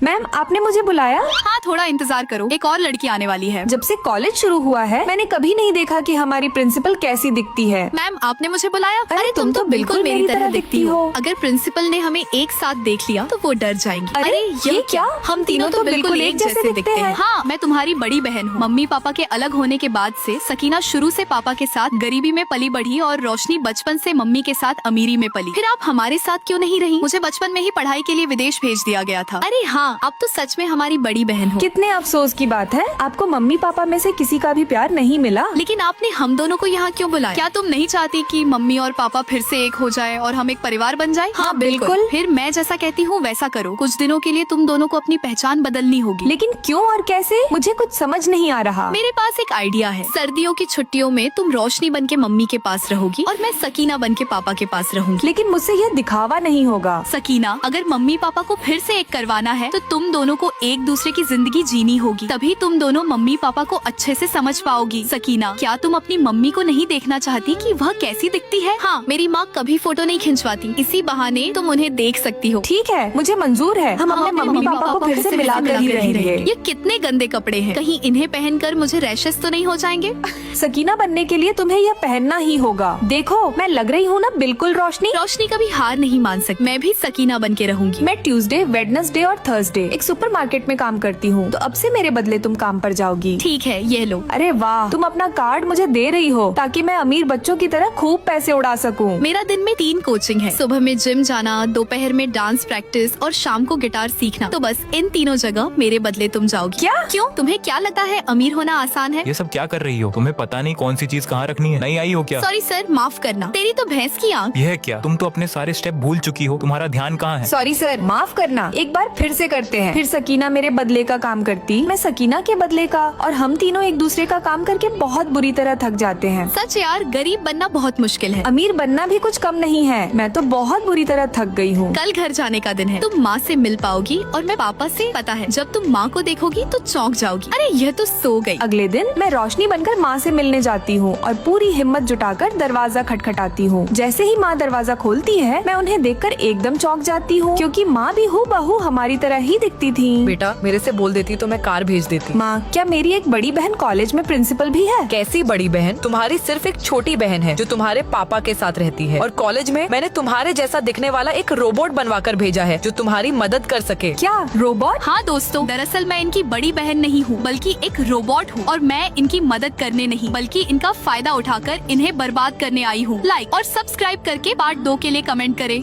Ma'am, आपने मुझे बुलाया? हाँ, थोड़ा इंतजार करो, एक और लड़की आने वाली है। जब से कॉलेज शुरू हुआ है मैंने कभी नहीं देखा कि हमारी प्रिंसिपल कैसी दिखती है। मैम, आपने मुझे बुलाया? अरे, तुम तो बिल्कुल मेरी तरह दिखती हो। अगर प्रिंसिपल ने हमें एक साथ देख लिया तो वो डर जाएंगी। अरे, ये क्या? हम तीनों तो बिल्कुल एक जैसे दिखते हैं। हाँ, मैं तुम्हारी बड़ी बहन हूँ। मम्मी पापा के अलग होने के बाद से सकीना शुरू से पापा के साथ गरीबी में पली बढ़ी और रोशनी बचपन से मम्मी के साथ अमीरी में पली। फिर आप हमारे साथ क्यों नहीं रही? मुझे बचपन में ही पढ़ाई के लिए विदेश भेज दिया गया था। अरे हाँ, आप तो सच में हमारी बड़ी बहन हो। कितने अफसोस की बात है, आपको मम्मी पापा में से किसी का भी प्यार नहीं मिला। लेकिन आपने हम दोनों को यहाँ क्यों बुलाया? क्या तुम नहीं चाहती कि मम्मी और पापा फिर से एक हो जाए और हम एक परिवार बन जाए? हाँ, बिल्कुल। फिर मैं जैसा कहती हूँ वैसा करो। कुछ दिनों के लिए तुम दोनों को अपनी पहचान बदलनी होगी। लेकिन क्यों और कैसे, मुझे कुछ समझ नहीं आ रहा। मेरे पास एक आइडिया है। सर्दियों की छुट्टियों में तुम रोशनी बन के मम्मी के पास रहोगी और मैं सकीना बन के पापा के पास रहूंगी। लेकिन मुझसे यह दिखावा नहीं होगा। सकीना, अगर मम्मी पापा को फिर से एक करवाना है तो तुम दोनों को एक दूसरे की जिंदगी जीनी होगी, तभी तुम दोनों मम्मी पापा को अच्छे से समझ पाओगी। सकीना, क्या तुम अपनी मम्मी को नहीं देखना चाहती कि वह कैसी दिखती है? हाँ, मेरी माँ कभी फोटो नहीं खिंचवाती, इसी बहाने तुम उन्हें देख सकती हो। ठीक है, मुझे मंजूर है। हम अपने मम्मी पापा को फिर से मिलाकर ही रहेंगे। ये कितने गंदे कपड़े हैं, कहीं इन्हें पहनकर मुझे रैशेस तो नहीं हो जाएंगे? सकीना बनने के लिए तुम्हें यह पहनना ही होगा। देखो, मैं लग रही हूँ ना बिल्कुल रोशनी। रोशनी कभी हार नहीं मान सकती। मैं भी सकीना बन के रहूंगी। मैं ट्यूसडे, वेडनेसडे और थर्सडे एक सुपरमार्केट में काम करती हूँ, तो अब से मेरे बदले तुम काम पर जाओगी। ठीक है, ये लो। अरे वाह, तुम अपना कार्ड मुझे दे रही हो ताकि मैं अमीर बच्चों की तरह खूब पैसे उड़ा सकूं। मेरा दिन में 3 कोचिंग है। सुबह में जिम जाना, दोपहर में डांस प्रैक्टिस और शाम को गिटार सीखना। तो बस इन तीनों जगह मेरे बदले तुम जाओगी। क्या? क्यों, तुम्हें क्या लगता है अमीर होना आसान है? ये सब क्या कर रही हो? तुम्हें पता नहीं कौन सी चीज कहाँ रखनी है? नहीं आई हो क्या? सॉरी सर, माफ करना। तेरी तो भैंस की आंख। यह क्या? तुम तो अपने सारे स्टेप भूल चुकी हो। तुम्हारा ध्यान कहाँ है? सॉरी सर, माफ करना। एक बार फिर से करते हैं। फिर सकीना मेरे बदले का काम करती, मैं सकीना के बदले का, और हम तीनों एक दूसरे का काम करके बहुत बुरी तरह थक जाते हैं। सच यार, गरीब बनना बहुत मुश्किल है। अमीर बनना भी कुछ कम नहीं है। मैं तो बहुत बुरी तरह थक गई हूँ। कल घर जाने का दिन है। तुम माँ से मिल पाओगी और मैं पापा से। पता है, जब तुम माँ को देखोगी तो चौंक जाओगी। अरे यह तो सो गई। अगले दिन मैं रोशनी बनकर माँ से मिलने जाती हूँ और पूरी हिम्मत जुटाकर दरवाजा खटखटाती हूँ। जैसे ही माँ दरवाजा खोलती है, मैं उन्हें देखकर एकदम चौंक जाती हूँ, क्योंकि माँ भी हूबहू हमारी तरह ही दिखती थी। बेटा, मेरे से बोल देती तो मैं कार भेज देती। माँ, क्या मेरी एक बड़ी बहन कॉलेज में प्रिंसिपल भी है? कैसी बड़ी बहन? तुम्हारी सिर्फ एक छोटी बहन है जो तुम्हारे पापा के साथ रहती है, और कॉलेज में मैंने तुम्हारे जैसा दिखने वाला एक रोबोट बनवाकर भेजा है जो तुम्हारी मदद कर सके। क्या रोबोट? हाँ दोस्तों, दरअसल मैं इनकी बड़ी बहन नहीं हूँ बल्कि एक रोबोट हूँ, और मैं इनकी मदद करने नहीं बल्कि इनका फायदा उठाकर इन्हें बर्बाद करने आई हूँ। लाइक और सब्सक्राइब करके पार्ट 2 के लिए कमेंट करें।